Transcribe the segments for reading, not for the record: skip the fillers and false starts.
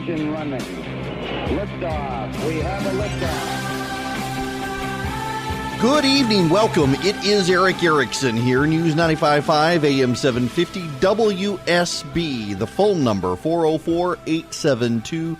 Ignition running. Liftoff. We have a liftoff. Good evening. Welcome. It is Eric Erickson here. News 95.5 AM 750 WSB. The phone number 404-872-0750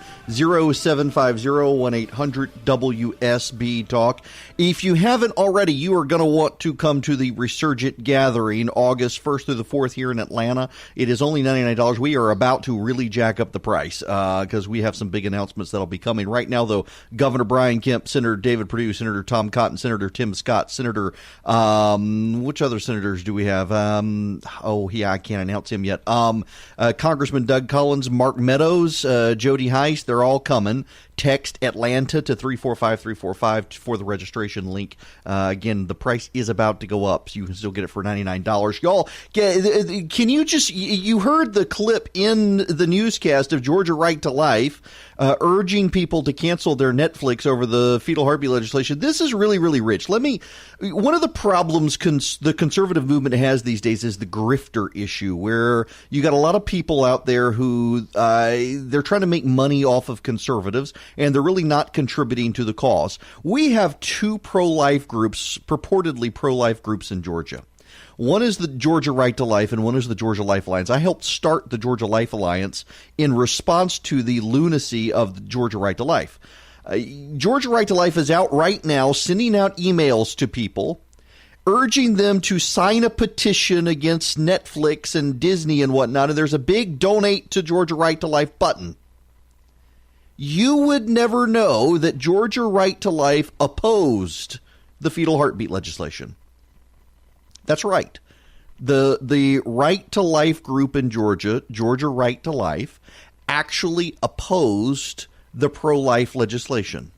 1-800-WSB Talk. If you haven't already, you are going to want to come to the Resurgent Gathering August 1st through the 4th here in Atlanta. It is only $99. We are about to really jack up the price because we have some big announcements that'll be coming. Right now, though, Governor Brian Kemp, Senator David Perdue, Senator Tom Cotton, Senator Tim Scott, Senator, which other senators do we have? I can't announce him yet. Congressman Doug Collins, Mark Meadows, Jody Heiss, they're all coming. Text Atlanta to 345-345 for the registration link. Again, the price is about to go up, so you can still get it for $99. Y'all, can you just, you heard the clip in the newscast of Georgia Right to Life urging people to cancel their Netflix over the fetal heartbeat legislation. This is really, really rich. One of the problems the conservative movement has these days is the grifter issue, where you got a lot of people out there who they're trying to make money off of conservatives, and they're really not contributing to the cause. We have two purportedly pro-life groups in Georgia. One is the Georgia Right to Life, and one is the Georgia Life Alliance. I helped start the Georgia Life Alliance in response to the lunacy of the Georgia Right to Life. Georgia Right to Life is out right now sending out emails to people, urging them to sign a petition against Netflix and Disney and whatnot, and there's a big donate to Georgia Right to Life button. You would never know that Georgia Right to Life opposed the fetal heartbeat legislation. That's right. The Right to Life group in Georgia, Georgia Right to Life, actually opposed the pro-life legislation.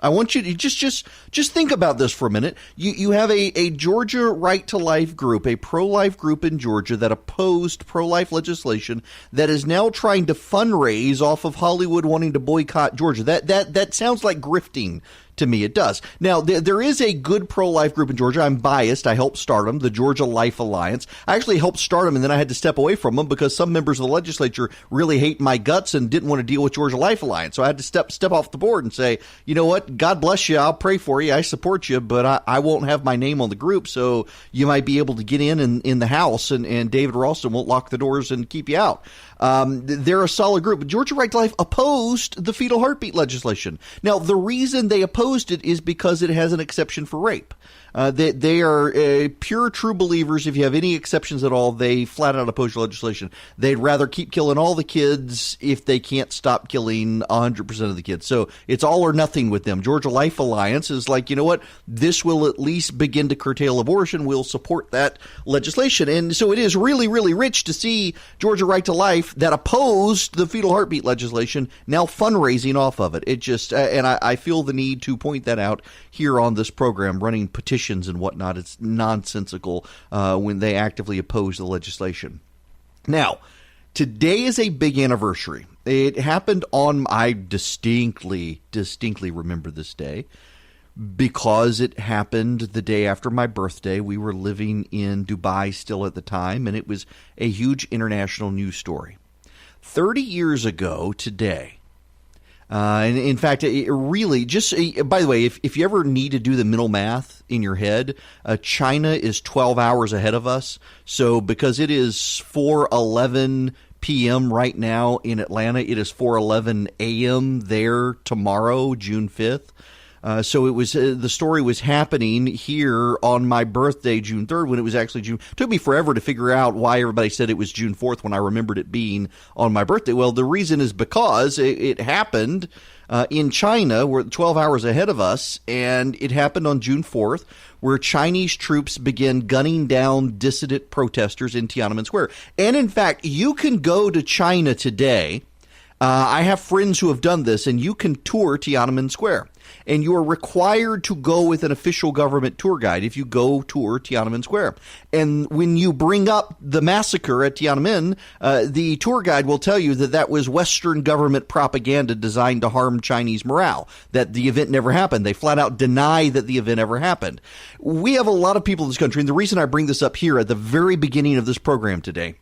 I want you to just think about this for a minute. You have a Georgia Right to Life group, a pro-life group in Georgia that opposed pro-life legislation that is now trying to fundraise off of Hollywood wanting to boycott Georgia. That sounds like grifting to me. It does. Now, there is a good pro-life group in Georgia. I'm biased. I helped start them, the Georgia Life Alliance. I actually helped start them, and then I had to step away from them because some members of the legislature really hate my guts and didn't want to deal with Georgia Life Alliance. So I had to step off the board and say, you know what? God bless you. I'll pray for you. I support you, but I won't have my name on the group, so you might be able to get in the house, and David Ralston won't lock the doors and keep you out. They're a solid group. But Georgia Right to Life opposed the fetal heartbeat legislation. Now, the reason they opposed it is because it has an exception for rape. They are pure, true believers. If you have any exceptions at all, they flat out oppose legislation. They'd rather keep killing all the kids if they can't stop killing 100% of the kids. So it's all or nothing with them. Georgia Life Alliance is like, you know what? This will at least begin to curtail abortion. We'll support that legislation. And so it is really, really rich to see Georgia Right to Life that opposed the fetal heartbeat legislation now fundraising off of it. It just, and I feel the need to point that out here on this program, running petitions and whatnot. It's nonsensical when they actively oppose the legislation. Now, today is a big anniversary. It happened I distinctly remember this day because it happened the day after my birthday. We were living in Dubai still at the time, and it was a huge international news story. 30 years ago today, and in fact, it really just, by the way, if you ever need to do the mental math in your head, China is 12 hours ahead of us. So because it is 4:11 p.m. right now in Atlanta, it is 4:11 a.m. there tomorrow, June 5th. So it was the story was happening here on my birthday, June 3rd, when it was actually June. It took me forever to figure out why everybody said it was June 4th when I remembered it being on my birthday. Well, the reason is because it happened in China. We're 12 hours ahead of us, and it happened on June 4th, where Chinese troops began gunning down dissident protesters in Tiananmen Square. And in fact, you can go to China today. I have friends who have done this, and you can tour Tiananmen Square. And you are required to go with an official government tour guide if you go tour Tiananmen Square. And when you bring up the massacre at Tiananmen, the tour guide will tell you that was Western government propaganda designed to harm Chinese morale, that the event never happened. They flat out deny that the event ever happened. We have a lot of people in this country, and the reason I bring this up here at the very beginning of this program today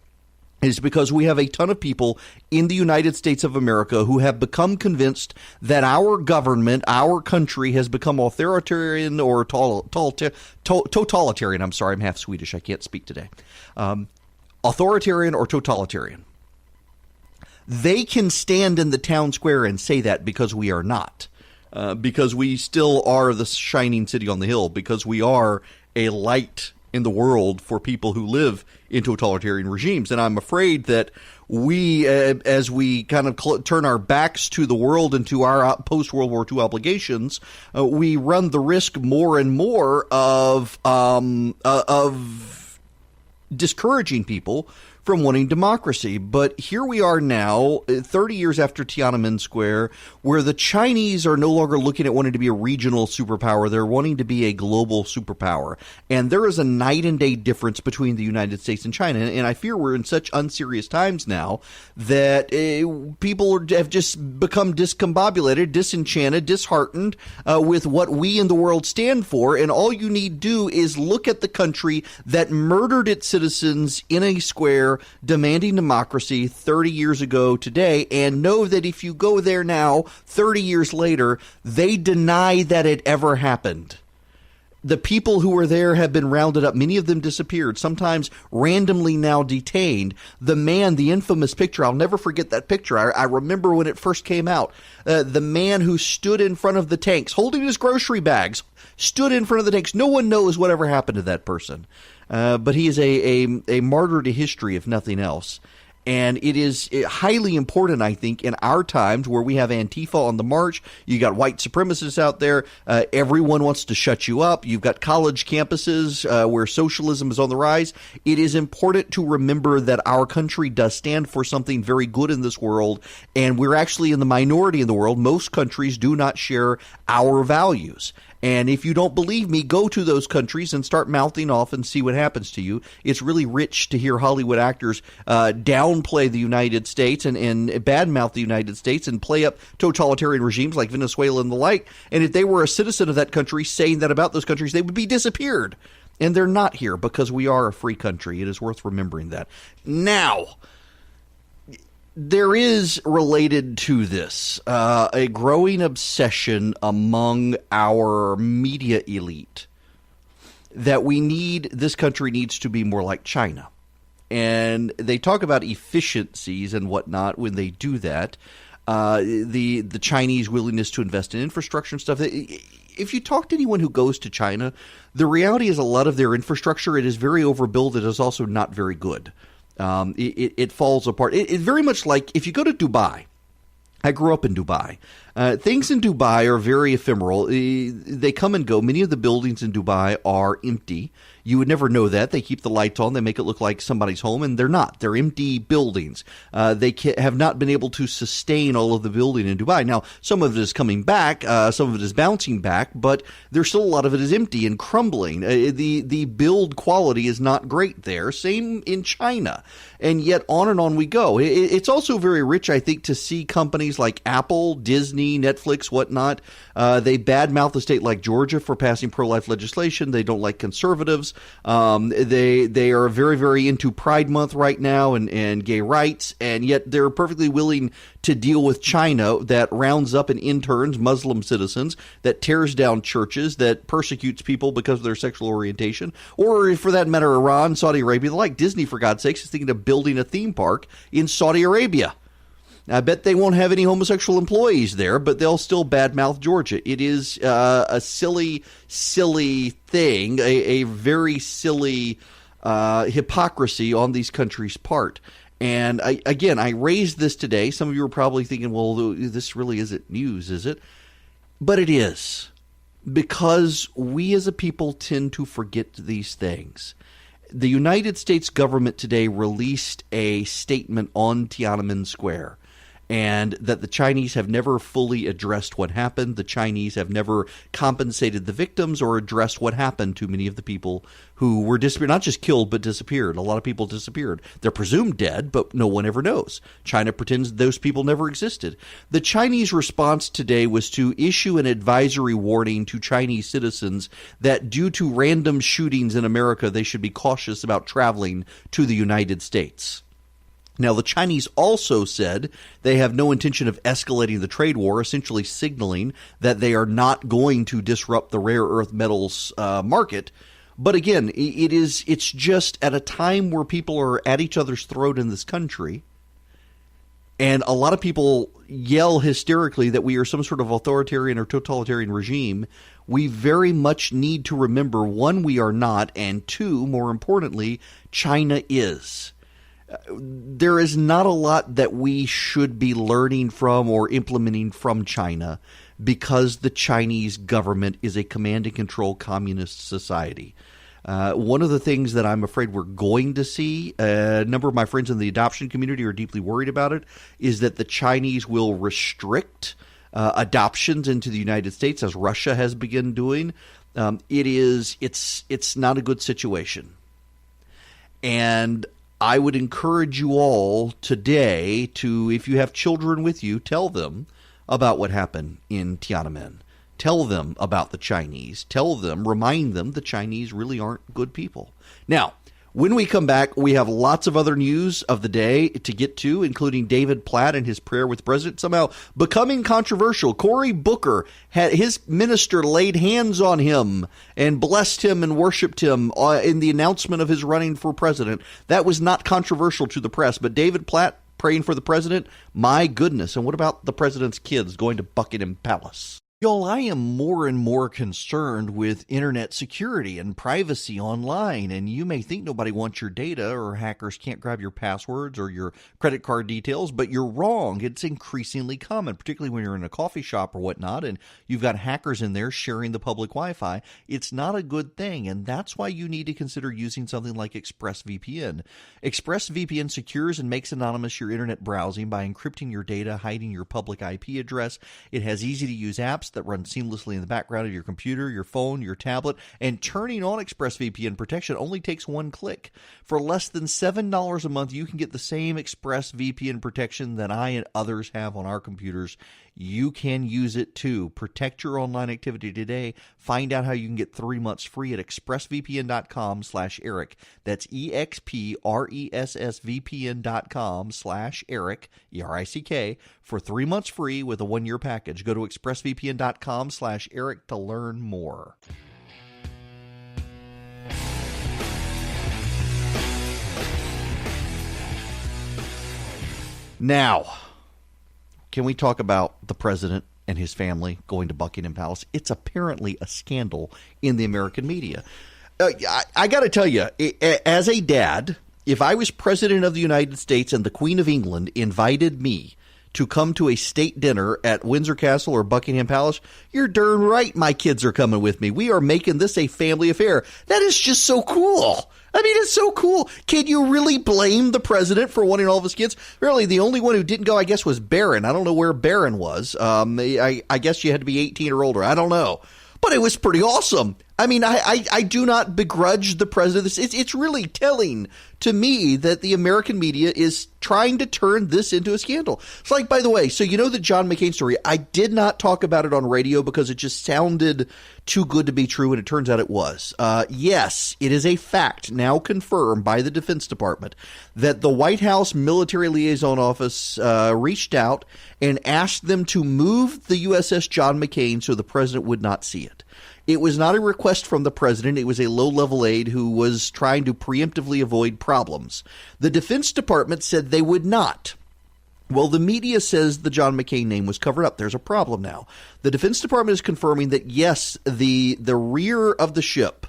is because we have a ton of people in the United States of America who have become convinced that our government, our country, has become authoritarian or totalitarian. I'm sorry, I'm half Swedish. I can't speak today. Authoritarian or totalitarian. They can stand in the town square and say that because we are not. Because we still are the shining city on the hill. Because we are a light in the world for people who live in totalitarian regimes. And I'm afraid that we, as we kind of turn our backs to the world and to our post-World War II obligations, we run the risk more and more of discouraging people from wanting democracy. But here we are now, 30 years after Tiananmen Square, where the Chinese are no longer looking at wanting to be a regional superpower. They're wanting to be a global superpower. And there is a night and day difference between the United States and China. And I fear we're in such unserious times now that people have just become discombobulated, disenchanted, disheartened with what we in the world stand for. And all you need do is look at the country that murdered its citizens in a square demanding democracy 30 years ago today, and know that if you go there now, 30 years later, they deny that it ever happened. The people who were there have been rounded up. Many of them disappeared, sometimes randomly now detained. The man, the infamous picture, I'll never forget that picture. I remember when it first came out. The man who stood in front of the tanks, holding his grocery bags, stood in front of the tanks. No one knows whatever happened to that person. But he is a martyr to history, if nothing else. And it is highly important, I think, in our times where we have Antifa on the march. You got white supremacists out there. Everyone wants to shut you up. You've got college campuses where socialism is on the rise. It is important to remember that our country does stand for something very good in this world, and we're actually in the minority in the world. Most countries do not share our values. And if you don't believe me, go to those countries and start mouthing off and see what happens to you. It's really rich to hear Hollywood actors downplay the United States and badmouth the United States and play up totalitarian regimes like Venezuela and the like. And if they were a citizen of that country saying that about those countries, they would be disappeared. And they're not here because we are a free country. It is worth remembering that. Now, there is, related to this, a growing obsession among our media elite that this country needs to be more like China. And they talk about efficiencies and whatnot when they do that. The Chinese willingness to invest in infrastructure and stuff. If you talk to anyone who goes to China, the reality is a lot of their infrastructure, it is very overbuilt. It is also not very good. It falls apart. It's very much like if you go to Dubai. I grew up in Dubai. Things in Dubai are very ephemeral. They come and go. Many of the buildings in Dubai are empty. You would never know that. They keep the lights on. They make it look like somebody's home, and they're not. They're empty buildings. They have not been able to sustain all of the building in Dubai. Now, some of it is coming back. Some of it is bouncing back, but there's still a lot of it is empty and crumbling. The build quality is not great there. Same in China. And yet on and on we go. It's also very rich, I think, to see companies like Apple, Disney, Netflix, whatnot. They badmouth a state like Georgia for passing pro-life legislation. They don't like conservatives. They are very, very into Pride Month right now and gay rights, and yet they're perfectly willing to deal with China that rounds up and interns Muslim citizens, that tears down churches, that persecutes people because of their sexual orientation, or for that matter, Iran, Saudi Arabia, the like. Disney, for God's sakes, is thinking of building a theme park in Saudi Arabia. I bet they won't have any homosexual employees there, but they'll still badmouth Georgia. It is a silly, silly thing, a very silly hypocrisy on these countries' part. And I raised this today. Some of you are probably thinking, well, this really isn't news, is it? But it is, because we as a people tend to forget these things. The United States government today released a statement on Tiananmen Square, and that the Chinese have never fully addressed what happened. The Chinese have never compensated the victims or addressed what happened to many of the people who were disappeared, not just killed, but disappeared. A lot of people disappeared. They're presumed dead, but no one ever knows. China pretends those people never existed. The Chinese response today was to issue an advisory warning to Chinese citizens that due to random shootings in America, they should be cautious about traveling to the United States. Now, the Chinese also said they have no intention of escalating the trade war, essentially signaling that they are not going to disrupt the rare earth metals market. But again, it's just at a time where people are at each other's throat in this country, and a lot of people yell hysterically that we are some sort of authoritarian or totalitarian regime. We very much need to remember, one, we are not, and two, more importantly, China is. There is not a lot that we should be learning from or implementing from China because the Chinese government is a command and control communist society. One of the things that I'm afraid we're going to see, a number of my friends in the adoption community are deeply worried about it, is that the Chinese will restrict adoptions into the United States, as Russia has begun doing. It's not a good situation. And I would encourage you all today to, if you have children with you, tell them about what happened in Tiananmen. Tell them about the Chinese. Tell them, remind them the Chinese really aren't good people. Now, when we come back, we have lots of other news of the day to get to, including David Platt and his prayer with the president somehow becoming controversial. Cory Booker, had his minister laid hands on him and blessed him and worshiped him in the announcement of his running for president. That was not controversial to the press, but David Platt praying for the president, my goodness. And what about the president's kids going to Buckingham Palace? Y'all, I am more and more concerned with internet security and privacy online, and you may think nobody wants your data or hackers can't grab your passwords or your credit card details, but you're wrong. It's increasingly common, particularly when you're in a coffee shop or whatnot, and you've got hackers in there sharing the public Wi-Fi. It's not a good thing, and that's why you need to consider using something like ExpressVPN. ExpressVPN secures and makes anonymous your internet browsing by encrypting your data, hiding your public IP address. It has easy-to-use apps that run seamlessly in the background of your computer, your phone, your tablet, and turning on ExpressVPN protection only takes one click. For less than $7 a month, you can get the same ExpressVPN protection that I and others have on our computers. You can use it too. Protect your online activity today. Find out how you can get 3 months free at expressvpn.com/Eric. That's expressvpn.com/Eric, ERICK, for 3 months free with a 1-year package. Go to expressvpn.com/Eric to learn more. Now, can we talk about the president and his family going to Buckingham Palace? It's apparently a scandal in the American media. I got to tell you, as a dad, if I was president of the United States and the Queen of England invited me to come to a state dinner at Windsor Castle or Buckingham Palace, you're darn right my kids are coming with me. We are making this a family affair. That is just so cool. I mean, it's so cool. Can you really blame the president for wanting all of his kids? Really, the only one who didn't go, I guess, was Barron. I don't know where Barron was. I guess you had to be 18 or older. I don't know. But it was pretty awesome. I mean, I do not begrudge the president. It's really telling to me that the American media is trying to turn this into a scandal. It's like, by the way, so you know the John McCain story. I did not talk about it on radio because it just sounded too good to be true, and it turns out it was. Yes, it is a fact now confirmed by the Defense Department that the White House Military Liaison Office reached out and asked them to move the USS John McCain so the president would not see it. It was not a request from the president. It was a low-level aide who was trying to preemptively avoid problems. The Defense Department said they would not. Well, the media says the John McCain name was covered up. There's a problem now. The Defense Department is confirming that, yes, the rear of the ship,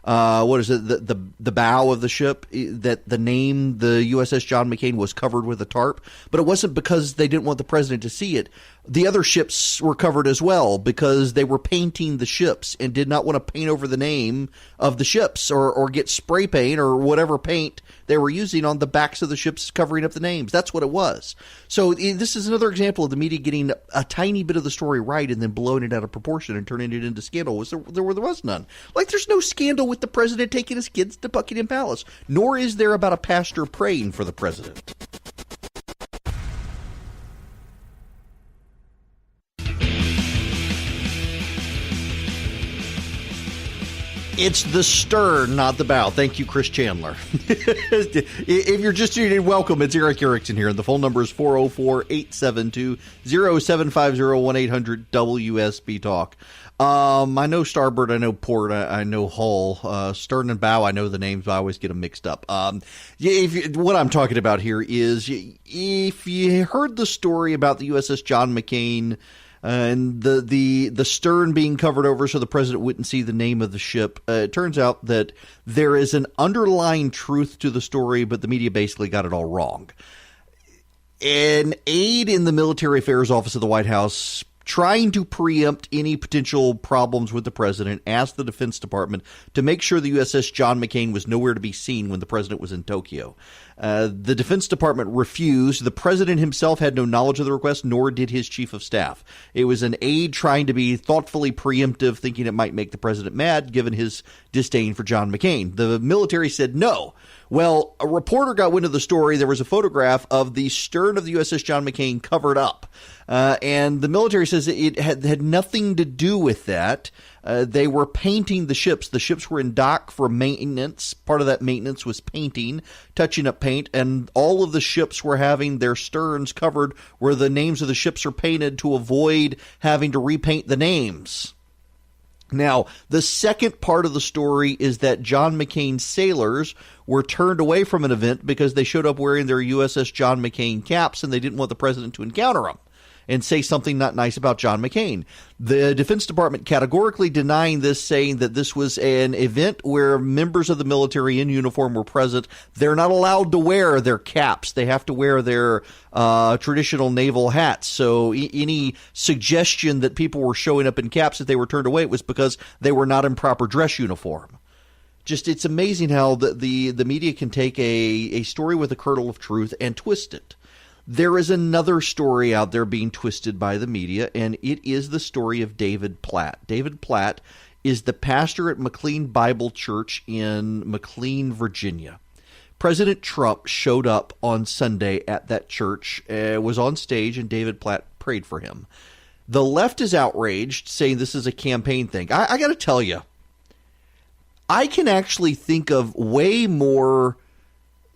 the bow of the ship, that the name, the USS John McCain, was covered with a tarp. But it wasn't because they didn't want the president to see it. The other ships were covered as well because they were painting the ships and did not want to paint over the name of the ships or get spray paint or whatever paint they were using on the backs of the ships covering up the names. That's what it was. So this is another example of the media getting a tiny bit of the story right and then blowing it out of proportion and turning it into scandal. There was none. Like, there's no scandal with the president taking his kids to Buckingham Palace, nor is there about a pastor praying for the president. It's the stern, not the bow. Thank you, Chris Chandler. If you're just tuning in, welcome. It's Eric Erickson here, and the phone number is 404-872-0750-1-800-WSB-TALK. I know starboard, I know port, I know hull, stern and bow. I know the names, but I always get them mixed up. What I'm talking about here is, if you heard the story about the USS John McCain and the stern being covered over so the president wouldn't see the name of the ship, it turns out that there is an underlying truth to the story, but the media basically got it all wrong. An aide in the military affairs office of the White House, trying to preempt any potential problems with the president, asked the Defense Department to make sure the USS John McCain was nowhere to be seen when the president was in Tokyo. The Defense Department refused. The president himself had no knowledge of the request, nor did his chief of staff. It was an aide trying to be thoughtfully preemptive, thinking it might make the president mad, given his disdain for John McCain. The military said no. Well, a reporter got wind of the story. There was a photograph of the stern of the USS John McCain covered up. And the military says it had nothing to do with that. They were painting the ships. The ships were in dock for maintenance. Part of that maintenance was painting, touching up paint, and all of the ships were having their sterns covered where the names of the ships are painted to avoid having to repaint the names. Now, the second part of the story is that John McCain sailors were turned away from an event because they showed up wearing their USS John McCain caps and they didn't want the president to encounter them and say something not nice about John McCain. The Defense Department categorically denying this, saying that this was an event where members of the military in uniform were present. They're not allowed to wear their caps. They have to wear their traditional naval hats. So any suggestion that people were showing up in caps that they were turned away, it was because they were not in proper dress uniform. Just, it's amazing how the media can take a story with a kernel of truth and twist it. There is another story out there being twisted by the media, and it is the story of David Platt. David Platt is the pastor at McLean Bible Church in McLean, Virginia. President Trump showed up on Sunday at that church, was on stage, and David Platt prayed for him. The left is outraged, saying this is a campaign thing. I got to tell you, I can actually think of way more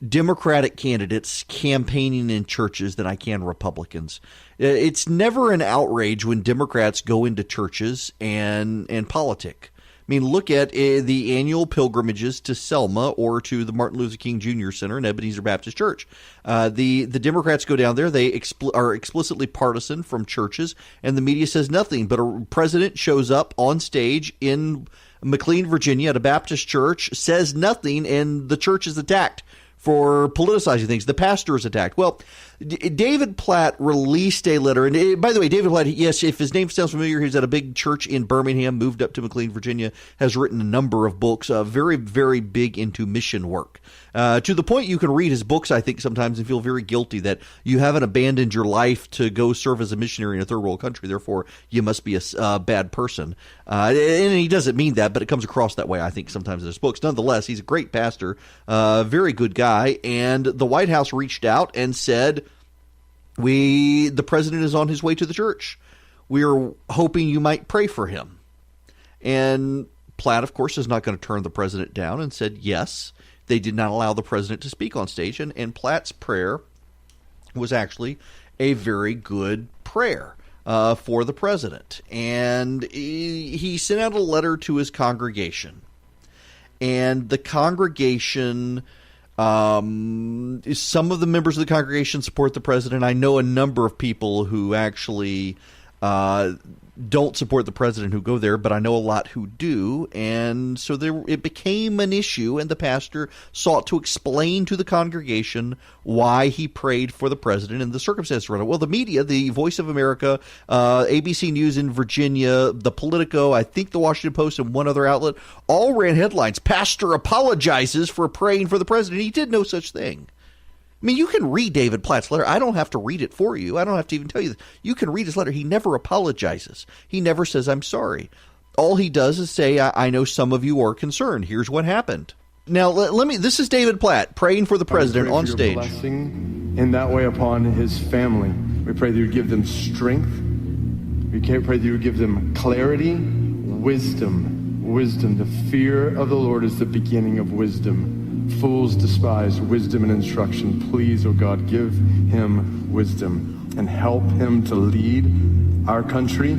Democratic candidates campaigning in churches than I can Republicans. It's never an outrage when Democrats go into churches and politic. I mean, look at the annual pilgrimages to Selma or to the Martin Luther King Jr. Center in Ebenezer Baptist Church. The Democrats go down there. They are explicitly partisan from churches, and the media says nothing. But a president shows up on stage in McLean, Virginia, at a Baptist church, says nothing, and the church is attacked for politicizing things. The pastor is attacked. Well, David Platt released a letter. And by the way, David Platt, yes, if his name sounds familiar, he's at a big church in Birmingham, moved up to McLean, Virginia, has written a number of books, very, very big into mission work. To the point you can read his books, I think, sometimes and feel very guilty that you haven't abandoned your life to go serve as a missionary in a third world country. Therefore, you must be a bad person. And he doesn't mean that, but it comes across that way, I think, sometimes in his books. Nonetheless, he's a great pastor, very good guy. And the White House reached out and said, the president is on his way to the church. We are hoping you might pray for him. And Platt, of course, is not going to turn the president down and said yes. They did not allow the president to speak on stage. And Platt's prayer was actually a very good prayer for the president. And he sent out a letter to his congregation. And the congregation, some of the members of the congregation support the president. I know a number of people who actually don't support the president who go there, but I know a lot who do. And so it became an issue, and the pastor sought to explain to the congregation why he prayed for the president and the circumstances around it. Well, the media, the Voice of America, ABC News in Virginia, the Politico, I think the Washington Post, and one other outlet, all ran headlines. Pastor apologizes for praying for the president. He did no such thing. I mean, you can read David Platt's letter. I don't have to read it for you. I don't have to even tell you this. You can read his letter. He never apologizes. He never says, I'm sorry. All he does is say, I know some of you are concerned. Here's what happened. Now, this is David Platt praying for the president on stage. Blessing in that way upon his family. We pray that you would give them strength. We pray that you would give them clarity, wisdom, wisdom. The fear of the Lord is the beginning of wisdom. Fools despise wisdom and instruction. Please, oh God, give him wisdom and help him to lead our country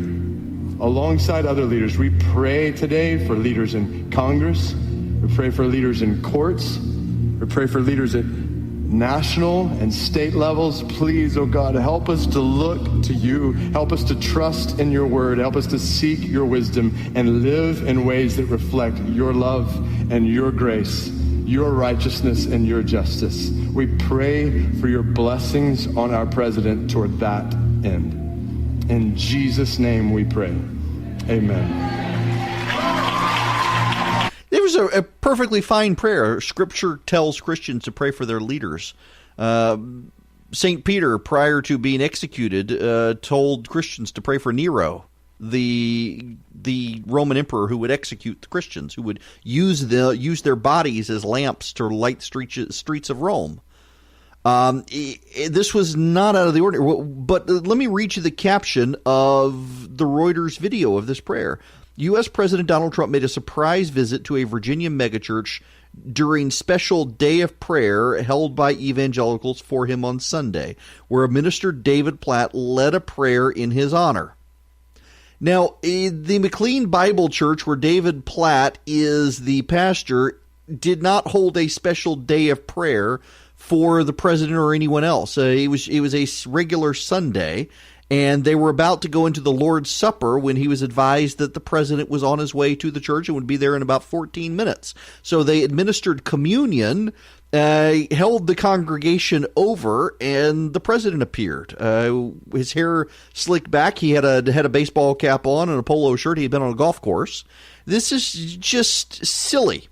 alongside other leaders. We pray today for leaders in Congress. We pray for leaders in courts. We pray for leaders at national and state levels. Please, oh God, help us to look to you. Help us to trust in your word. Help us to seek your wisdom and live in ways that reflect your love and your grace, your righteousness and your justice. We pray for your blessings on our president toward that end. In Jesus' name we pray. Amen. There was a perfectly fine prayer. Scripture tells Christians to pray for their leaders. St. Peter, prior to being executed, told Christians to pray for Nero, the Roman emperor who would execute the Christians, who would use their bodies as lamps to light streets of Rome. This was not out of the ordinary. But let me read you the caption of the Reuters video of this prayer. U.S. President Donald Trump made a surprise visit to a Virginia megachurch during special day of prayer held by evangelicals for him on Sunday, where Minister David Platt led a prayer in his honor. Now, the McLean Bible Church, where David Platt is the pastor, did not hold a special day of prayer for the president or anyone else. It was a regular Sunday, and they were about to go into the Lord's Supper when he was advised that the president was on his way to the church and would be there in about 14 minutes. So they administered communion, held the congregation over, and the president appeared. His hair slicked back. He had a baseball cap on and a polo shirt. He had been on a golf course. This is just silly,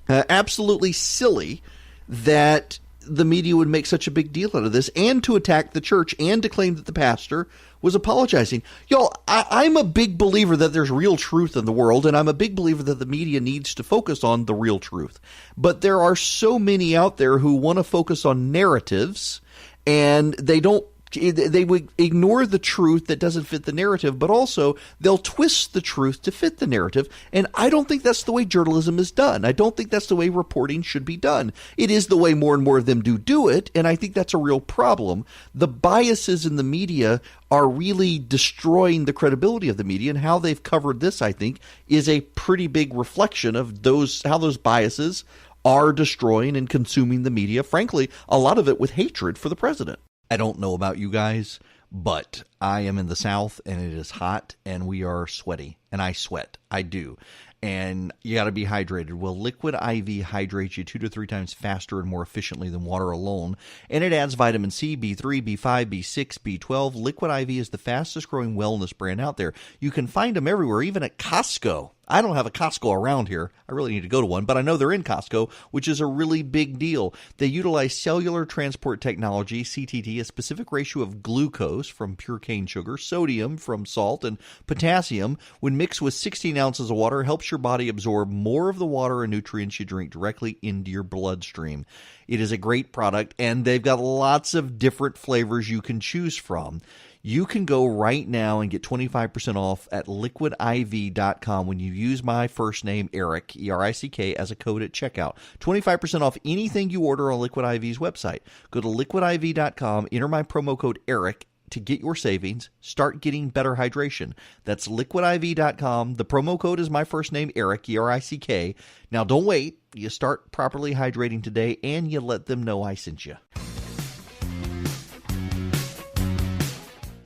absolutely silly that the media would make such a big deal out of this, and to attack the church, and to claim that the pastor was apologizing. Y'all, I'm a big believer that there's real truth in the world, and I'm a big believer that the media needs to focus on the real truth. But there are so many out there who want to focus on narratives, and they would ignore the truth that doesn't fit the narrative, but also they'll twist the truth to fit the narrative. And I don't think that's the way journalism is done. I don't think that's the way reporting should be done. It is the way more and more of them do it, and I think that's a real problem. The biases in the media are really destroying the credibility of the media, and how they've covered this, I think, is a pretty big reflection of how those biases are destroying and consuming the media, frankly, a lot of it with hatred for the president. I don't know about you guys, but I am in the South, and it is hot, and we are sweaty, and I sweat. I do. And you got to be hydrated. Well, Liquid IV hydrates you 2 to 3 times faster and more efficiently than water alone. And it adds vitamin C, B3, B5, B6, B12. Liquid IV is the fastest growing wellness brand out there. You can find them everywhere, even at Costco. I don't have a Costco around here. I really need to go to one, but I know they're in Costco, which is a really big deal. They utilize cellular transport technology, CTT, a specific ratio of glucose from pure cane sugar, sodium from salt, and potassium, when mixed with 16 ounces of water, helps your body absorb more of the water and nutrients you drink directly into your bloodstream. It is a great product, and they've got lots of different flavors you can choose from. You can go right now and get 25% off at liquidiv.com when you use my first name, Eric, E-R-I-C-K, as a code at checkout. 25% off anything you order on Liquid IV's website. Go to liquidiv.com, enter my promo code, Eric, to get your savings. Start getting better hydration. That's liquidiv.com. The promo code is my first name, Eric, E-R-I-C-K. Now, don't wait. You start properly hydrating today, and you let them know I sent you.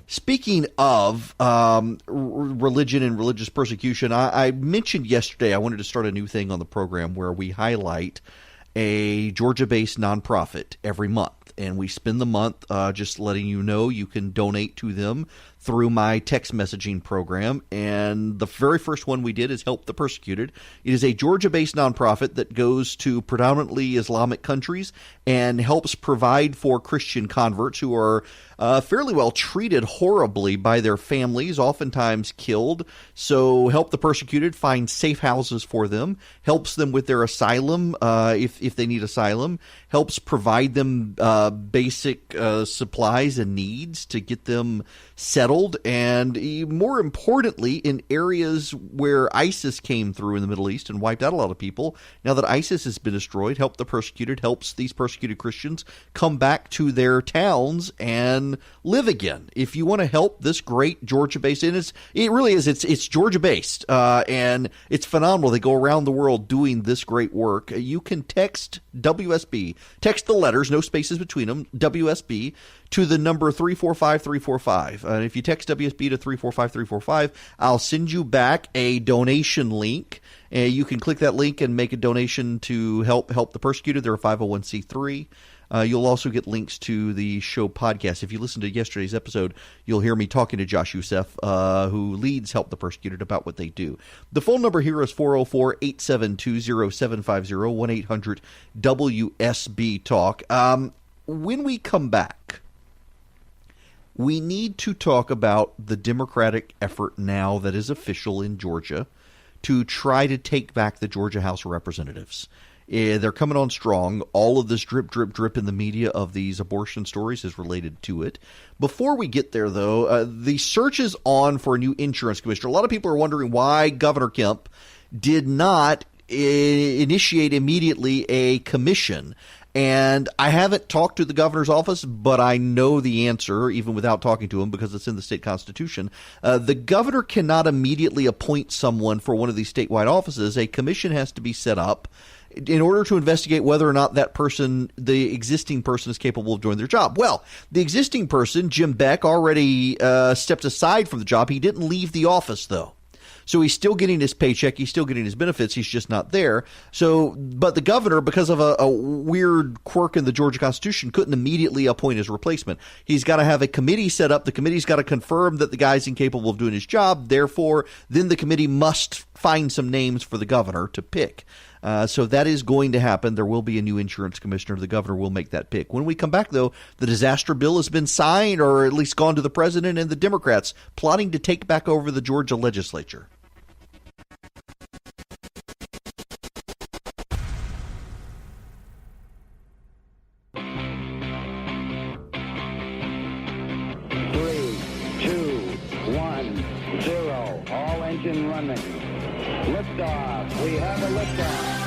Speaking of religion and religious persecution, I mentioned yesterday I wanted to start a new thing on the program where we highlight a Georgia-based nonprofit every month. And we spend the month just letting you know you can donate to them through my text messaging program. And the very first one we did is Help the Persecuted. It is a Georgia-based nonprofit that goes to predominantly Islamic countries and helps provide for Christian converts who are fairly well treated horribly by their families, oftentimes killed. So Help the Persecuted finds safe houses for them, helps them with their asylum if they need asylum, helps provide them basic supplies and needs to get them settled settled, and more importantly, in areas where ISIS came through in the Middle East and wiped out a lot of people. Now that ISIS has been destroyed, help the persecuted, helps these persecuted Christians come back to their towns and live again. If you want to help this great Georgia-based, and it really is, it's Georgia-based, and it's phenomenal. They go around the world doing this great work. You can text WSB, text the letters, no spaces between them, WSB, to the number 345-345. And if you text WSB to 345-345, I'll send you back a donation link. You can click that link and make a donation to help the persecuted. They're a 501c3. You'll also get links to the show podcast. If you listen to yesterday's episode, you'll hear me talking to Josh Youssef, who leads Help the Persecuted, about what they do. The phone number here is 404-872-0750, 1-800-WSB-TALK. When we come back, we need to talk about the Democratic effort now that is official in Georgia to try to take back the Georgia House of Representatives. They're coming on strong. All of this drip, drip, drip in the media of these abortion stories is related to it. Before we get there, though, the search is on for a new insurance commissioner. A lot of people are wondering why Governor Kemp did not initiate immediately a commission. And I haven't talked to the governor's office, but I know the answer, even without talking to him, because it's in the state constitution. The governor cannot immediately appoint someone for one of these statewide offices. A commission has to be set up in order to investigate whether or not that person, the existing person, is capable of doing their job. Well, the existing person, Jim Beck, already stepped aside from the job. He didn't leave the office, though. So he's still getting his paycheck. He's still getting his benefits. He's just not there. So, but the governor, because of a weird quirk in the Georgia Constitution, couldn't immediately appoint his replacement. He's got to have a committee set up. The committee's got to confirm that the guy's incapable of doing his job. Therefore, then the committee must find some names for the governor to pick. So that is going to happen. There will be a new insurance commissioner. The governor will make that pick. When we come back, though, the disaster bill has been signed, or at least gone to the president, and the Democrats plotting to take back over the Georgia legislature. Engine running. Liftoff. We have a liftoff.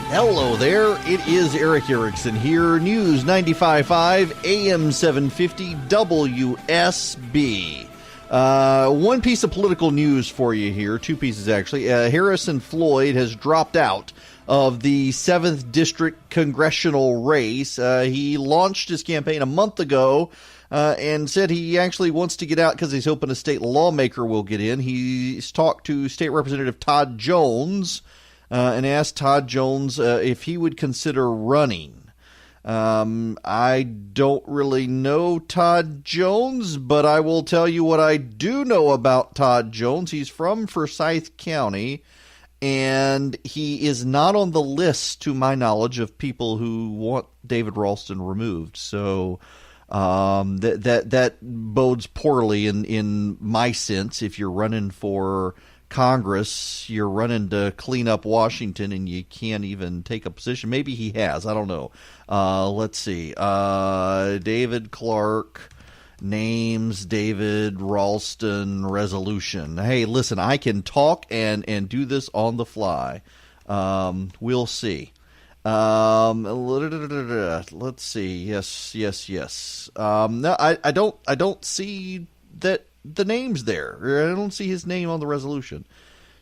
Hello there. It is Eric Erickson here. News 95.5 AM 750 WSB. One piece of political news for you here. Two pieces, actually. Harrison Floyd has dropped out of the 7th District congressional race. He launched his campaign a month ago. And said he actually wants to get out because he's hoping a state lawmaker will get in. He's talked to State Representative Todd Jones and asked Todd Jones if he would consider running. I don't really know Todd Jones, but I will tell you what I do know about Todd Jones. He's from Forsyth County, and he is not on the list, to my knowledge, of people who want David Ralston removed. So that bodes poorly in my sense. If you're running for Congress, you're running to clean up Washington, and you can't even take a position. Maybe he has. I don't know. Let's see. David Clark names David Ralston resolution. Hey, listen, I can talk and do this on the fly. We'll see. Let's see. Yes. No, I don't see that the name's there. I don't see his name on the resolution.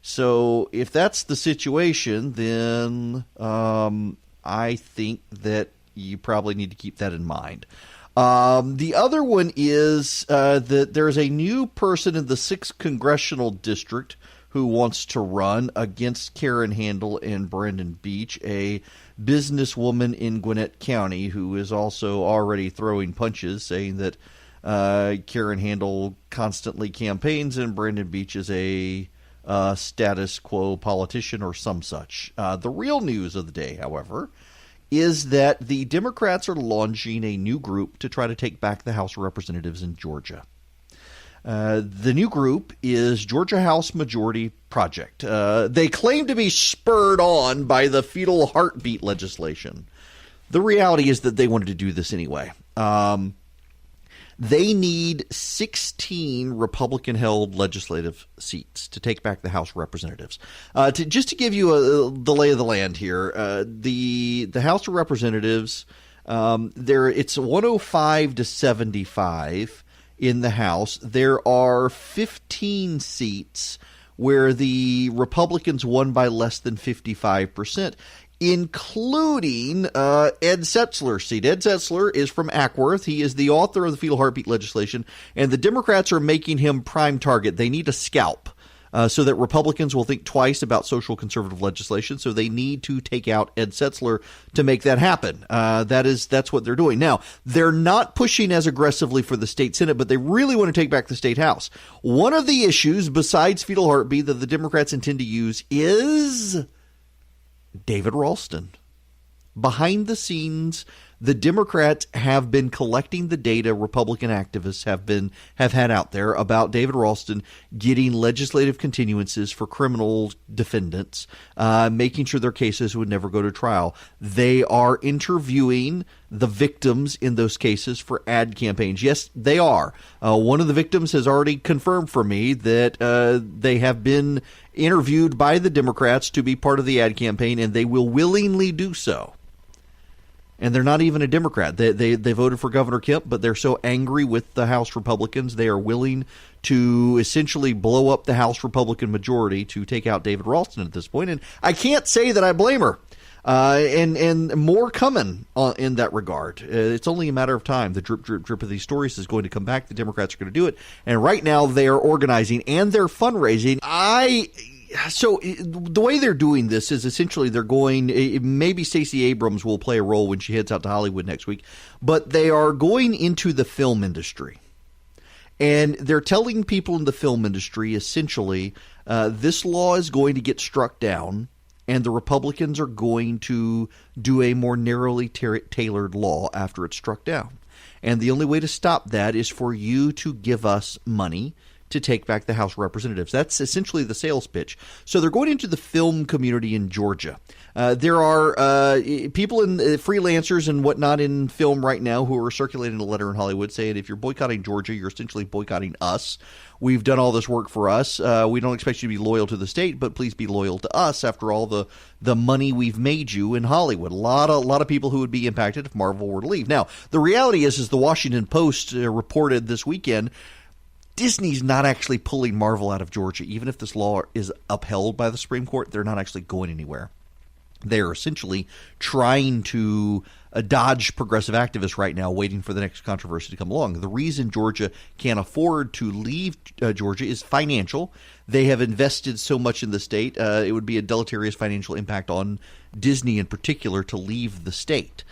So if that's the situation, then I think that you probably need to keep that in mind. The other one is that there's a new person in the 6th Congressional District who wants to run against Karen Handel and Brendan Beach, a businesswoman in Gwinnett County who is also already throwing punches, saying that Karen Handel constantly campaigns and Brendan Beach is a status quo politician or some such. The real news of the day, however, is that the Democrats are launching a new group to try to take back the House of Representatives in Georgia. The new group is Georgia House Majority Project. They claim to be spurred on by the fetal heartbeat legislation. The reality is that they wanted to do this anyway. They need 16 Republican-held legislative seats to take back the House of Representatives. Just to give you the lay of the land here, the House of Representatives, it's 105 to 75 in the House. There are 15 seats where the Republicans won by less than 55%, including Ed Setzler's seat. Ed Setzler is from Ackworth. He is the author of the fetal heartbeat legislation, and the Democrats are making him prime target. They need a scalp so that Republicans will think twice about social conservative legislation, so they need to take out Ed Setzler to make that happen. That's what they're doing. Now, they're not pushing as aggressively for the state Senate, but they really want to take back the state House. One of the issues, besides fetal heartbeat, that the Democrats intend to use is David Ralston. Behind the scenes, the Democrats have been collecting the data Republican activists have had out there about David Ralston getting legislative continuances for criminal defendants, making sure their cases would never go to trial. They are interviewing the victims in those cases for ad campaigns. Yes, they are. One of the victims has already confirmed for me that they have been interviewed by the Democrats to be part of the ad campaign, and they will willingly do so. And they're not even a Democrat. They voted for Governor Kemp, but they're so angry with the House Republicans, they are willing to essentially blow up the House Republican majority to take out David Ralston at this point. And I can't say that I blame her. And more coming in that regard. It's only a matter of time. The drip, drip, drip of these stories is going to come back. The Democrats are going to do it. And right now they are organizing and they're fundraising. So the way they're doing this is essentially they're going, maybe Stacey Abrams will play a role when she heads out to Hollywood next week, but they are going into the film industry. And they're telling people in the film industry, essentially, this law is going to get struck down, and the Republicans are going to do a more narrowly tailored law after it's struck down. And the only way to stop that is for you to give us money to take back the House of Representatives. That's essentially the sales pitch. So they're going into the film community in Georgia. There are people in freelancers and whatnot in film right now who are circulating a letter in Hollywood saying, if you're boycotting Georgia, you're essentially boycotting us. We've done all this work for us. We don't expect you to be loyal to the state, but please be loyal to us after all the money we've made you in Hollywood. A lot of people who would be impacted if Marvel were to leave. Now, the reality is the Washington Post reported this weekend, Disney's not actually pulling Marvel out of Georgia. Even if this law is upheld by the Supreme Court, they're not actually going anywhere. They're essentially trying to dodge progressive activists right now, waiting for the next controversy to come along. The reason Georgia can't afford to leave Georgia is financial. They have invested so much in the state. It would be a deleterious financial impact on Disney in particular to leave the state.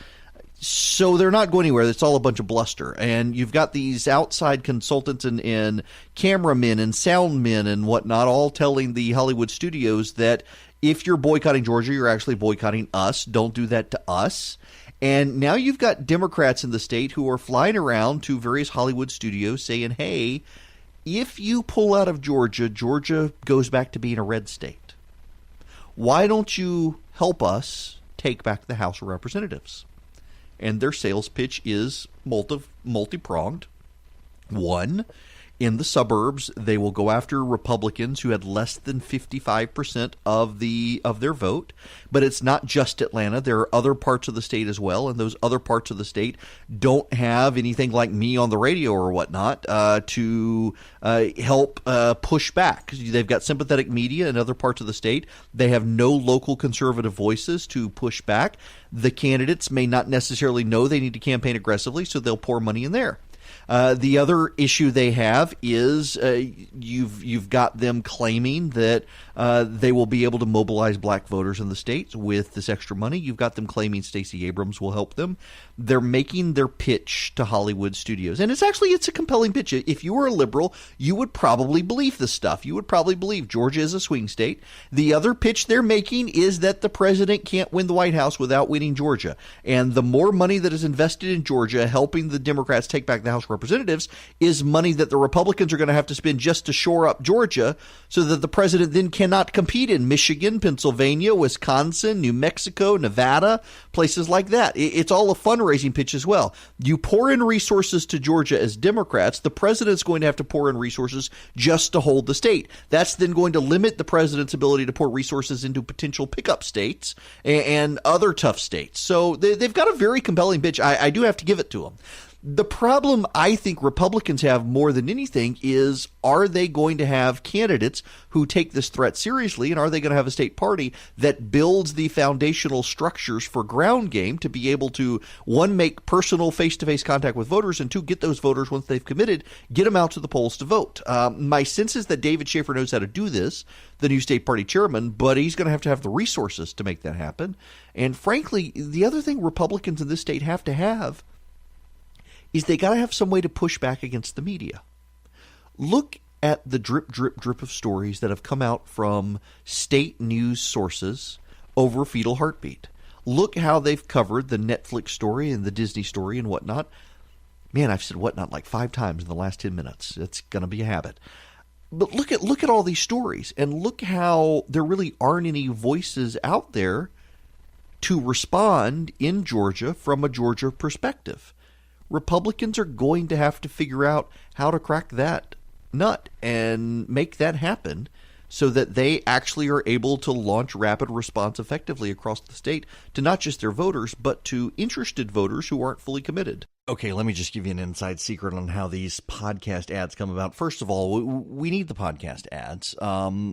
So they're not going anywhere. It's all a bunch of bluster. And you've got these outside consultants and cameramen and soundmen and whatnot all telling the Hollywood studios that if you're boycotting Georgia, you're actually boycotting us. Don't do that to us. And now you've got Democrats in the state who are flying around to various Hollywood studios saying, hey, if you pull out of Georgia, Georgia goes back to being a red state. Why don't you help us take back the House of Representatives? And their sales pitch is multi-pronged. One, in the suburbs, they will go after Republicans who had less than 55% of their vote. But it's not just Atlanta. There are other parts of the state as well, and those other parts of the state don't have anything like me on the radio or whatnot to help push back. They've got sympathetic media in other parts of the state. They have no local conservative voices to push back. The candidates may not necessarily know they need to campaign aggressively, so they'll pour money in there. The other issue they have is you've got them claiming that they will be able to mobilize black voters in the states with this extra money. You've got them claiming Stacey Abrams will help them. They're making their pitch to Hollywood studios. And it's a compelling pitch. If you were a liberal, you would probably believe this stuff. You would probably believe Georgia is a swing state. The other pitch they're making is that the president can't win the White House without winning Georgia. And the more money that is invested in Georgia helping the Democrats take back the House House of Representatives is money that the Republicans are going to have to spend just to shore up Georgia so that the president then cannot compete in Michigan, Pennsylvania, Wisconsin, New Mexico, Nevada, places like that. It's all a fundraising pitch as well. You pour in resources to Georgia as Democrats, the president's going to have to pour in resources just to hold the state. That's then going to limit the president's ability to pour resources into potential pickup states and other tough states. So they've got a very compelling pitch. I do have to give it to them. The problem I think Republicans have more than anything is, are they going to have candidates who take this threat seriously, and are they going to have a state party that builds the foundational structures for ground game to be able to, one, make personal face-to-face contact with voters, and two, get those voters, once they've committed, get them out to the polls to vote. My sense is that David Schaefer knows how to do this, the new state party chairman, but he's going to have the resources to make that happen. And frankly, the other thing Republicans in this state have to have is they got to have some way to push back against the media. Look at the drip, drip, drip of stories that have come out from state news sources over fetal heartbeat. Look how they've covered the Netflix story and the Disney story and whatnot. Man, I've said whatnot like 5 times in the last 10 minutes. It's going to be a habit. But look at all these stories, and look how there really aren't any voices out there to respond in Georgia from a Georgia perspective. Republicans are going to have to figure out how to crack that nut and make that happen so that they actually are able to launch rapid response effectively across the state to not just their voters, but to interested voters who aren't fully committed. Okay, let me just give you an inside secret on how these podcast ads come about. First of all, we need the podcast ads.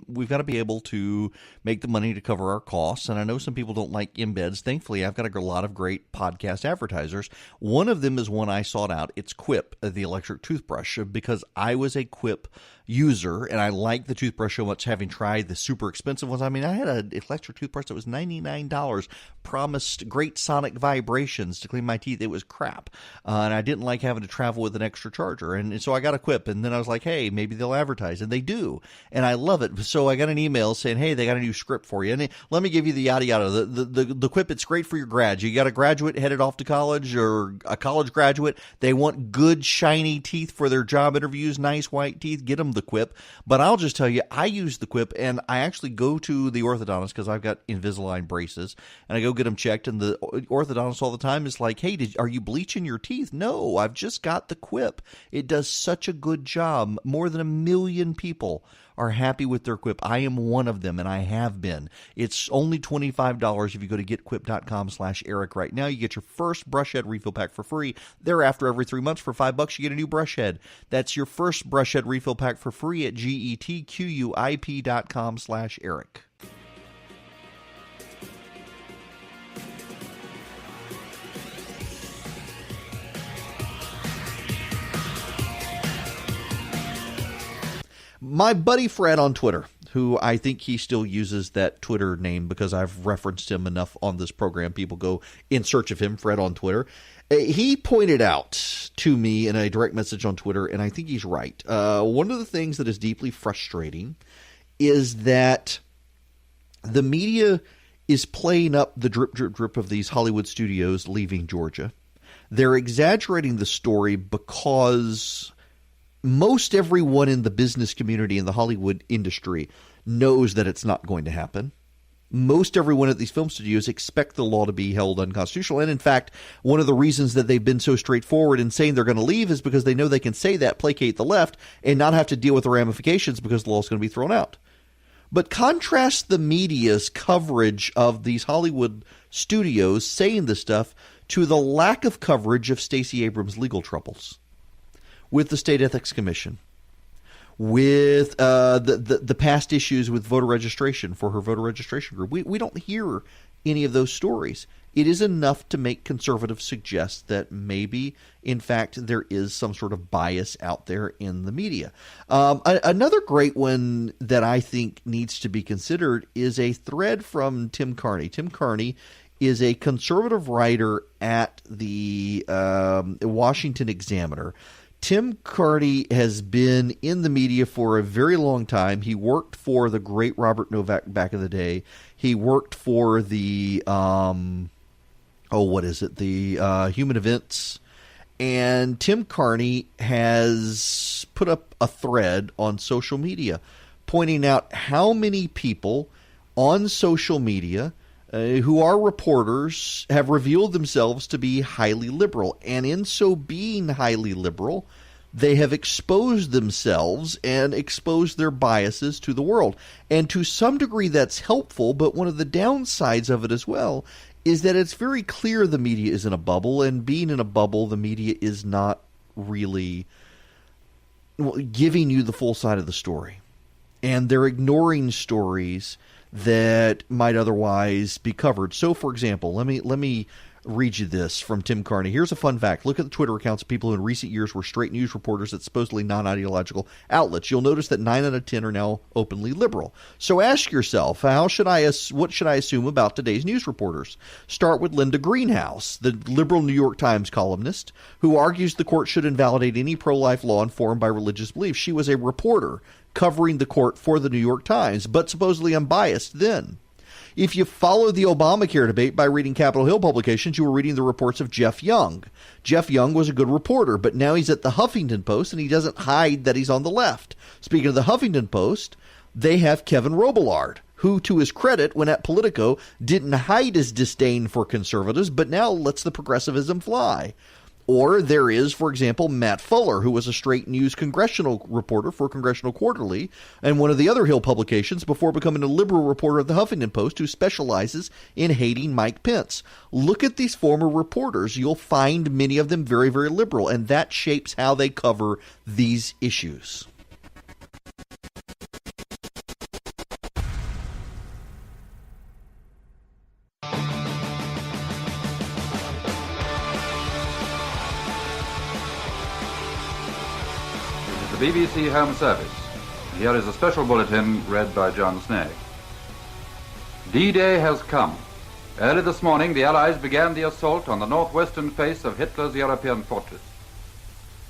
We've got to be able to make the money to cover our costs. And I know some people don't like embeds. Thankfully, I've got a lot of great podcast advertisers. One of them is one I sought out. It's Quip, the electric toothbrush, because I was a Quip user and I like the toothbrush so much, having tried the super expensive ones. I mean, I had an electric toothbrush that was $99, promised great sonic vibrations to clean my teeth. It was crap. And I didn't like having to travel with an extra charger. And so I got a Quip, and then I was like, hey, maybe they'll advertise. And they do. And I love it. So I got an email saying, hey, they got a new script for you. And let me give you the yada yada. The Quip, it's great for your grads. You got a graduate headed off to college or a college graduate. They want good, shiny teeth for their job interviews, nice white teeth. Get them the Quip. But I'll just tell you, I use the Quip, and I actually go to the orthodontist because I've got Invisalign braces, and I go get them checked. And the orthodontist all the time is like, hey, are you bleaching your teeth? No, I've just got the Quip. It does such a good job. More than 1 million people are happy with their Quip. I am one of them, and I have been. It's only $25 if you go to getquip.com/Eric right now. You get your first brush head refill pack for free. Thereafter, every 3 months for $5, you get a new brush head. That's your first brush head refill pack for free at getquip.com/Eric. My buddy Fred on Twitter, who I think he still uses that Twitter name because I've referenced him enough on this program. People go in search of him, Fred on Twitter. He pointed out to me in a direct message on Twitter, and I think he's right. One of the things that is deeply frustrating is that the media is playing up the drip, drip, drip of these Hollywood studios leaving Georgia. They're exaggerating the story because most everyone in the business community in the Hollywood industry knows that it's not going to happen. Most everyone at these film studios expect the law to be held unconstitutional. And in fact, one of the reasons that they've been so straightforward in saying they're going to leave is because they know they can say that, placate the left, and not have to deal with the ramifications because the law is going to be thrown out. But contrast the media's coverage of these Hollywood studios saying this stuff to the lack of coverage of Stacey Abrams' legal troubles with the State Ethics Commission, with the past issues with voter registration for her voter registration group. We don't hear any of those stories. It is enough to make conservatives suggest that maybe, in fact, there is some sort of bias out there in the media. Another great one that I think needs to be considered is a thread from Tim Carney. Tim Carney is a conservative writer at the Washington Examiner. Tim Carney has been in the media for a very long time. He worked for the great Robert Novak back in the day. He worked for the, Human Events. And Tim Carney has put up a thread on social media pointing out how many people on social media who are reporters have revealed themselves to be highly liberal. And in so being highly liberal, they have exposed themselves and exposed their biases to the world. And to some degree that's helpful, but one of the downsides of it as well is that it's very clear the media is in a bubble, and being in a bubble, the media is not really giving you the full side of the story. And they're ignoring stories that might otherwise be covered. So, for example, let me read you this from Tim Carney. Here's a fun fact. Look at the Twitter accounts of people who in recent years were straight news reporters at supposedly non-ideological outlets. You'll notice that 9 out of 10 are now openly liberal. So ask yourself, what should I assume about today's news reporters? Start with Linda Greenhouse, the liberal New York Times columnist, who argues the court should invalidate any pro-life law informed by religious beliefs. She was a reporter covering the court for the New York Times, but supposedly unbiased then. If you follow the Obamacare debate by reading Capitol Hill publications, you were reading the reports of Jeff Young. Jeff Young was a good reporter, but now he's at the Huffington Post, and he doesn't hide that he's on the left. Speaking of the Huffington Post, they have Kevin Robillard, who, to his credit, when at Politico, didn't hide his disdain for conservatives, but now lets the progressivism fly. Or there is, for example, Matt Fuller, who was a straight news congressional reporter for Congressional Quarterly and one of the other Hill publications before becoming a liberal reporter at the Huffington Post who specializes in hating Mike Pence. Look at these former reporters. You'll find many of them very, very liberal, and that shapes how they cover these issues. BBC Home Service. Here is a special bulletin read by John Snag. D-Day has come. Early this morning, the Allies began the assault on the northwestern face of Hitler's European fortress.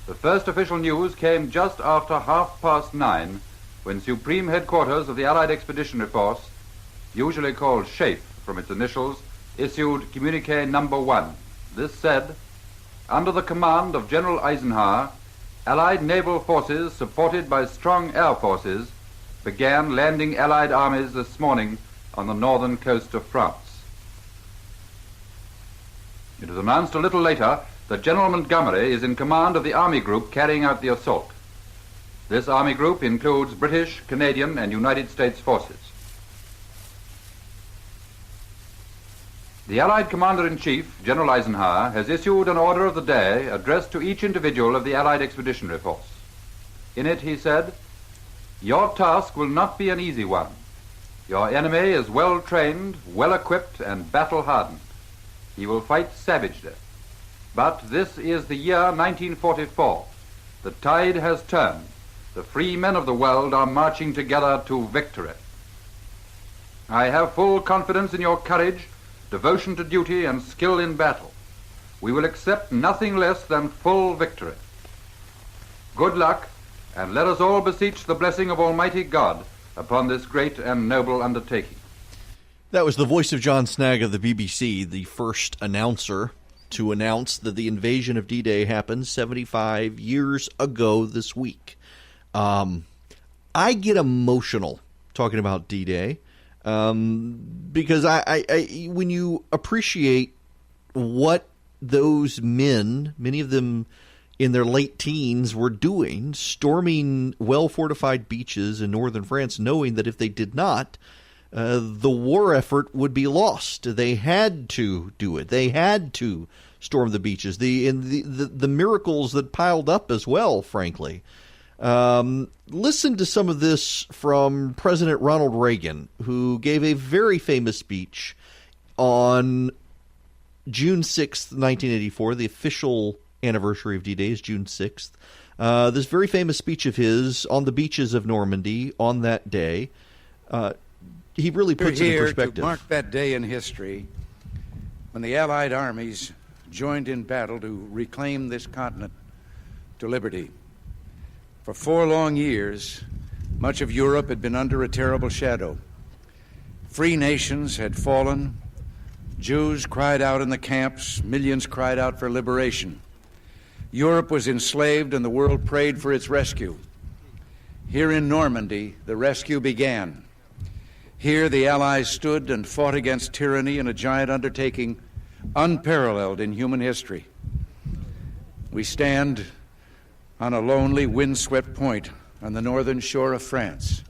The first official news came just after 9:30, when Supreme Headquarters of the Allied Expeditionary Force, usually called SHAFE from its initials, issued Communique Number 1. This said, under the command of General Eisenhower, Allied naval forces, supported by strong air forces, began landing Allied armies this morning on the northern coast of France. It was announced a little later that General Montgomery is in command of the army group carrying out the assault. This army group includes British, Canadian, and United States forces. The Allied Commander-in-Chief, General Eisenhower, has issued an order of the day addressed to each individual of the Allied Expeditionary Force. In it, he said, "Your task will not be an easy one. Your enemy is well-trained, well-equipped, and battle-hardened. He will fight savagely. But this is the year 1944. The tide has turned. The free men of the world are marching together to victory. I have full confidence in your courage, devotion to duty, and skill in battle. We will accept nothing less than full victory. Good luck, and let us all beseech the blessing of Almighty God upon this great and noble undertaking." That was the voice of John Snag of the BBC, the first announcer to announce that the invasion of D-Day happened 75 years ago this week. I get emotional talking about D-Day. Because I when you appreciate what those men, many of them in their late teens, were doing, storming well-fortified beaches in northern France, knowing that if they did not, the war effort would be lost. They had to do it. They had to storm the beaches. The miracles that piled up as well, frankly. Listen to some of this from President Ronald Reagan, who gave a very famous speech on June 6th, 1984. The official anniversary of D-Day is June 6th. This very famous speech of his on the beaches of Normandy on that day, he really puts it in perspective. To mark that day in history when the Allied armies joined in battle to reclaim this continent to liberty. For 4 long years, much of Europe had been under a terrible shadow. Free nations had fallen. Jews cried out in the camps. Millions cried out for liberation. Europe was enslaved and the world prayed for its rescue. Here in Normandy, the rescue began. Here the Allies stood and fought against tyranny in a giant undertaking unparalleled in human history. We stand on a lonely, windswept point on the northern shore of France.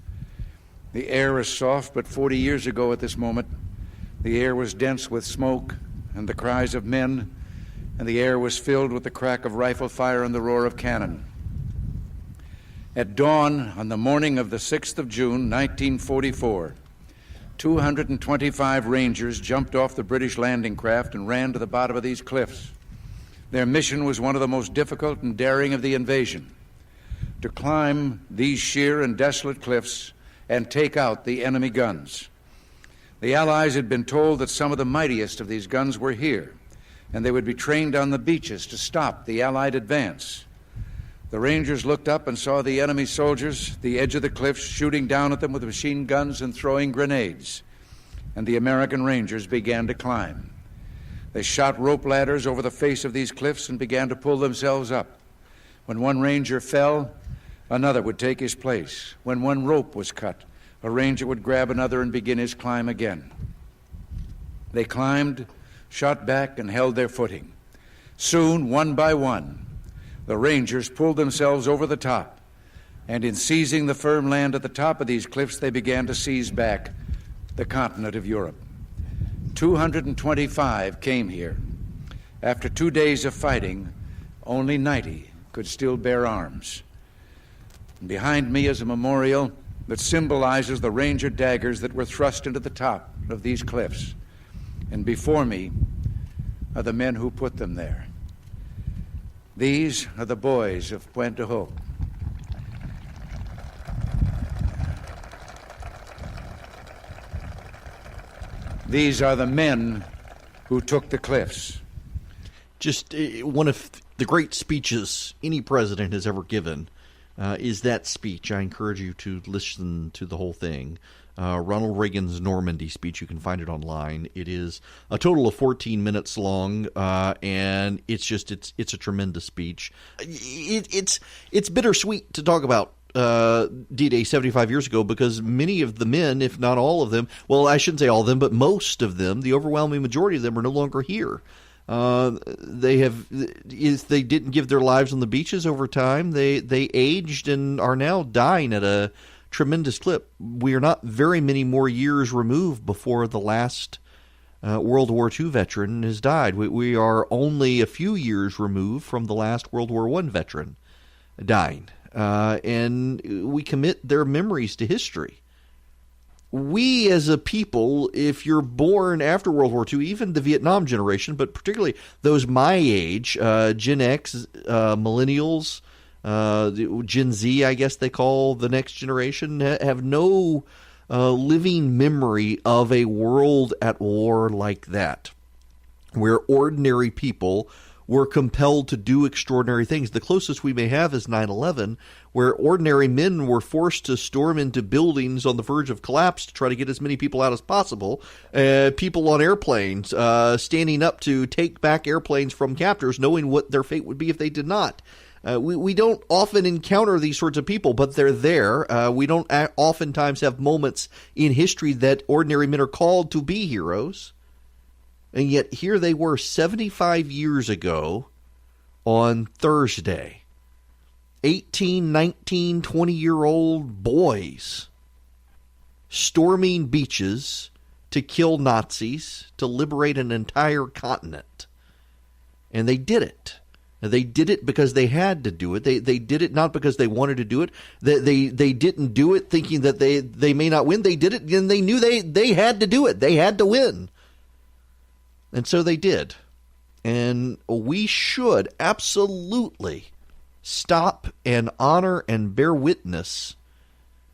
The air is soft, but 40 years ago at this moment, the air was dense with smoke and the cries of men, and the air was filled with the crack of rifle fire and the roar of cannon. At dawn on the morning of the 6th of June, 1944, 225 Rangers jumped off the British landing craft and ran to the bottom of these cliffs. Their mission was one of the most difficult and daring of the invasion, to climb these sheer and desolate cliffs and take out the enemy guns. The Allies had been told that some of the mightiest of these guns were here, and they would be trained on the beaches to stop the Allied advance. The Rangers looked up and saw the enemy soldiers at the edge of the cliffs shooting down at them with machine guns and throwing grenades, and the American Rangers began to climb. They shot rope ladders over the face of these cliffs and began to pull themselves up. When one Ranger fell, another would take his place. When one rope was cut, a Ranger would grab another and begin his climb again. They climbed, shot back, and held their footing. Soon, one by one, the Rangers pulled themselves over the top, and in seizing the firm land at the top of these cliffs, they began to seize back the continent of Europe. 225 came here. After 2 days of fighting, only 90 could still bear arms. And behind me is a memorial that symbolizes the Ranger daggers that were thrust into the top of these cliffs. And before me are the men who put them there. These are the boys of Pointe du Hoc. These are the men who took the cliffs. Just one of the great speeches any president has ever given is that speech. I encourage you to listen to the whole thing. Ronald Reagan's Normandy speech. You can find it online. It is a total of 14 minutes long, and it's a tremendous speech. It's bittersweet to talk about D-Day 75 years ago, because many of the men, if not all of them, well, I shouldn't say all of them, but most of them, the overwhelming majority of them, are no longer here. They didn't give their lives on the beaches over time. They aged and are now dying at a tremendous clip. We are not very many more years removed before the last World War II veteran has died. We are only a few years removed from the last World War I veteran dying. And we commit their memories to history. We as a people, if you're born after World War II, even the Vietnam generation, but particularly those my age, Gen X, millennials, Gen Z, I guess they call the next generation, have no living memory of a world at war like that, where ordinary people were compelled to do extraordinary things. The closest we may have is 9/11, where ordinary men were forced to storm into buildings on the verge of collapse to try to get as many people out as possible. People on airplanes standing up to take back airplanes from captors, knowing what their fate would be if they did not. We don't often encounter these sorts of people, but they're there. We don't oftentimes have moments in history that ordinary men are called to be heroes. And yet here they were 75 years ago on Thursday. 18, 19, 20-year-old boys storming beaches to kill Nazis, to liberate an entire continent. And they did it. They did it because they had to do it. They did it not because they wanted to do it. They didn't do it thinking that they may not win. They did it and they knew they had to do it. They had to win. And so they did. And we should absolutely stop and honor and bear witness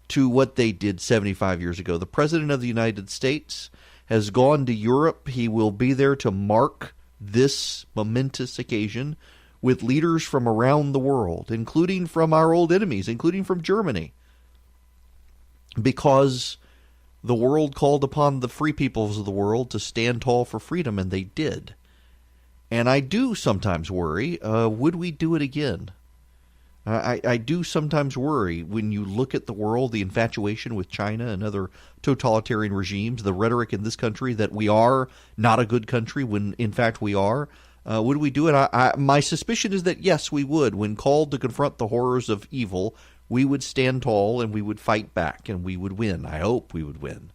to what they did 75 years ago. The President of the United States has gone to Europe. He will be there to mark this momentous occasion with leaders from around the world, including from our old enemies, including from Germany, because the world called upon the free peoples of the world to stand tall for freedom, and they did. And I do sometimes worry, would we do it again? I do sometimes worry when you look at the world, the infatuation with China and other totalitarian regimes, the rhetoric in this country that we are not a good country when in fact we are. Would we do it? My suspicion is that yes, we would. When called to confront the horrors of evil, we would stand tall and we would fight back and we would win. I hope we would win.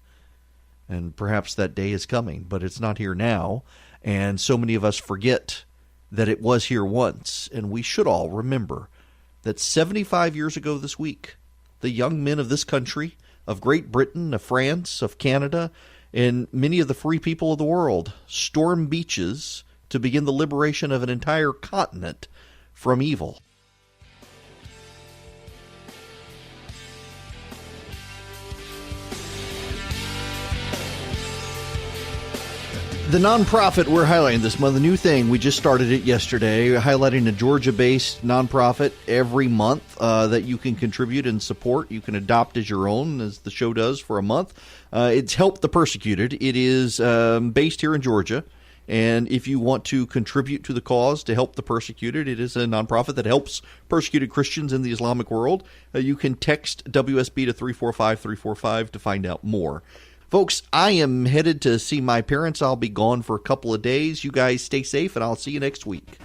And perhaps that day is coming, but it's not here now. And so many of us forget that it was here once. And we should all remember that 75 years ago this week, the young men of this country, of Great Britain, of France, of Canada, and many of the free people of the world stormed beaches to begin the liberation of an entire continent from evil. The nonprofit we're highlighting this month, the new thing, we just started it yesterday, highlighting a Georgia-based nonprofit every month that you can contribute and support. You can adopt as your own, as the show does, for a month. It's Help the Persecuted. It is based here in Georgia. And if you want to contribute to the cause to help the persecuted, it is a nonprofit that helps persecuted Christians in the Islamic world. You can text WSB to 345-345 to find out more. Folks, I am headed to see my parents. I'll be gone for a couple of days. You guys stay safe, and I'll see you next week.